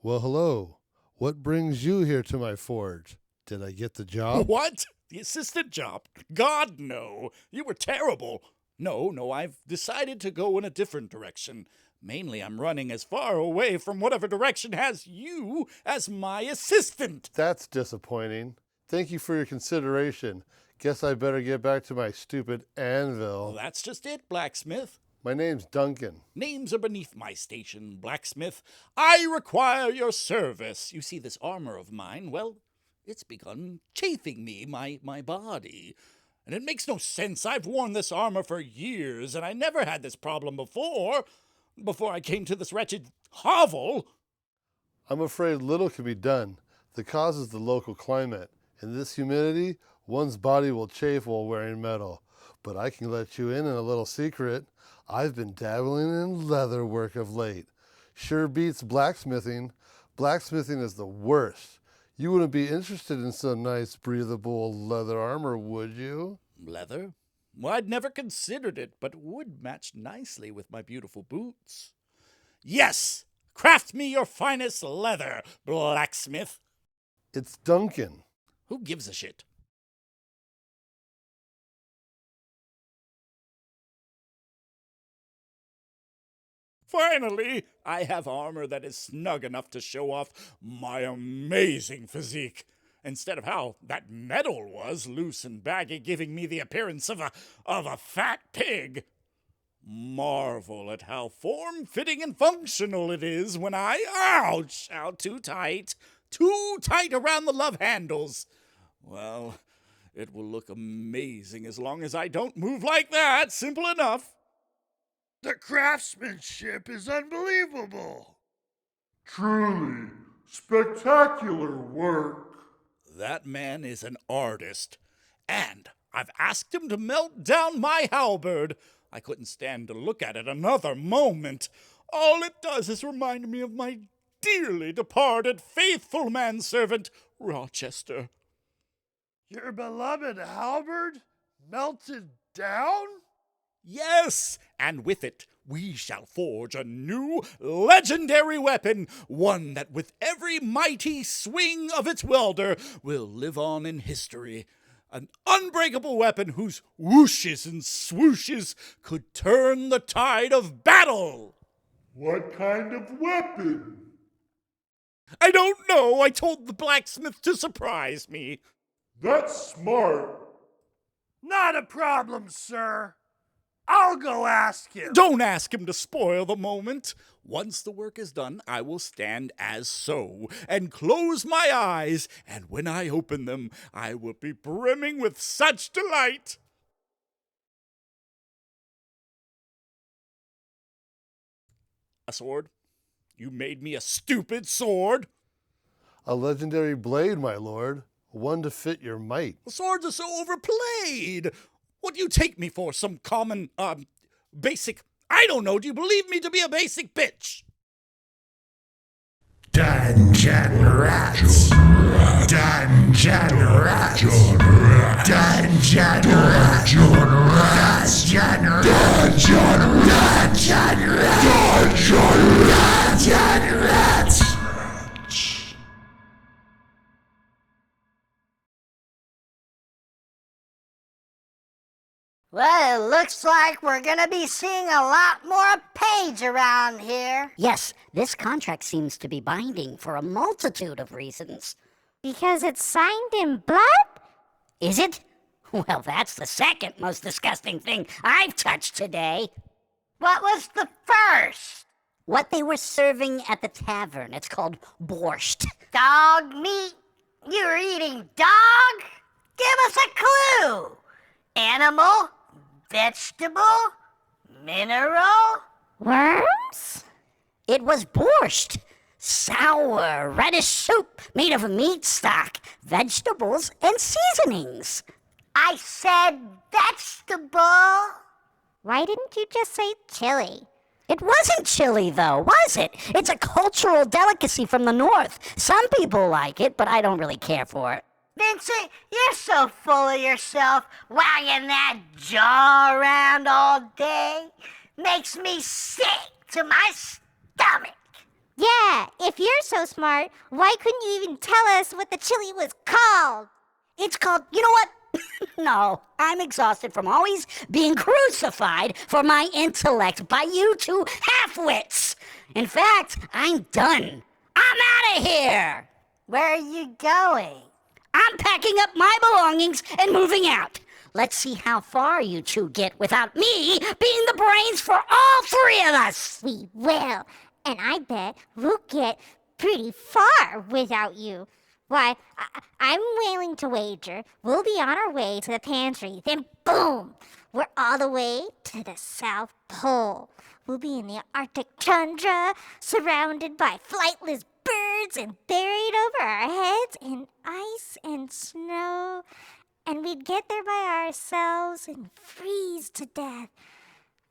Well, hello. What brings you here to my forge? Did I get the job? What? The assistant job? God, no. You were terrible. No, I've decided to go in a different direction. Mainly, I'm running as far away from whatever direction has you as my assistant. That's disappointing. Thank you for your consideration. Guess I better get back to my stupid anvil. Well, that's just it, blacksmith. My name's Duncan. Names are beneath my station, blacksmith. I require your service. You see, this armor of mine, well, it's begun chafing me, my body. And it makes no sense. I've worn this armor for years, and I never had this problem before I came to this wretched hovel. I'm afraid little can be done. The cause is the local climate. In this humidity, one's body will chafe while wearing metal. But I can let you in a little secret. I've been dabbling in leather work of late. Sure beats blacksmithing. Blacksmithing is the worst. You wouldn't be interested in some nice, breathable leather armor, would you? Leather? Well, I'd never considered it, but it would match nicely with my beautiful boots. Yes! Craft me your finest leather, blacksmith. It's Duncan. Who gives a shit? Finally, I have armor that is snug enough to show off my amazing physique, instead of how that metal was, loose and baggy, giving me the appearance of a fat pig. Marvel at how form-fitting and functional it is when ouch, too tight around the love handles. Well, it will look amazing as long as I don't move like that, simple enough. The craftsmanship is unbelievable. Truly spectacular work. That man is an artist, and I've asked him to melt down my halberd. I couldn't stand to look at it another moment. All it does is remind me of my dearly departed faithful manservant, Rochester. Your beloved halberd melted down? Yes, and with it we shall forge a new legendary weapon, one that with every mighty swing of its welder will live on in history. An unbreakable weapon whose whooshes and swooshes could turn the tide of battle. What kind of weapon? I don't know. I told the blacksmith to surprise me. That's smart. Not a problem, sir. I'll go ask him. Don't ask him to spoil the moment. Once the work is done, I will stand as so and close my eyes, and when I open them, I will be brimming with such delight. A sword? You made me a stupid sword? A legendary blade, my lord. One to fit your might. The swords are so overplayed. What do you take me for? Some common, basic... I don't know. Do you believe me to be a basic bitch? Dungeon Rats. Dungeon Rats. Dungeon Rats. Dungeon Rats. Dungeon Rats. Dungeon Rats. Dungeon Rats. Well, it looks like we're gonna be seeing a lot more Page around here. Yes, this contract seems to be binding for a multitude of reasons. Because it's signed in blood? Is it? Well, that's the second most disgusting thing I've touched today. What was the first? What they were serving at the tavern. It's called borscht. Dog meat? You're eating dog? Give us a clue. Animal? Vegetable? Mineral? Worms? It was borscht. Sour, reddish soup made of meat stock, vegetables, and seasonings. I said vegetable. Why didn't you just say chili? It wasn't chili, though, was it? It's a cultural delicacy from the north. Some people like it, but I don't really care for it. Vincent, you're so full of yourself, wagging that jaw around all day. Makes me sick to my stomach. Yeah, if you're so smart, why couldn't you even tell us what the chili was called? It's called, you know what? No, I'm exhausted from always being crucified for my intellect by you two half-wits. In fact, I'm done. I'm out of here. Where are you going? I'm packing up my belongings and moving out. Let's see how far you two get without me being the brains for all three of us. We will, and I bet we'll get pretty far without you. Why, I'm willing to wager we'll be on our way to the pantry, then boom, we're all the way to the South Pole. We'll be in the Arctic tundra, surrounded by flightless birds and buried over our heads in ice and snow. And we'd get there by ourselves and freeze to death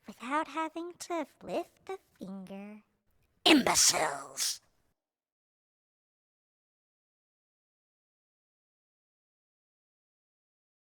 without having to lift a finger. Imbeciles.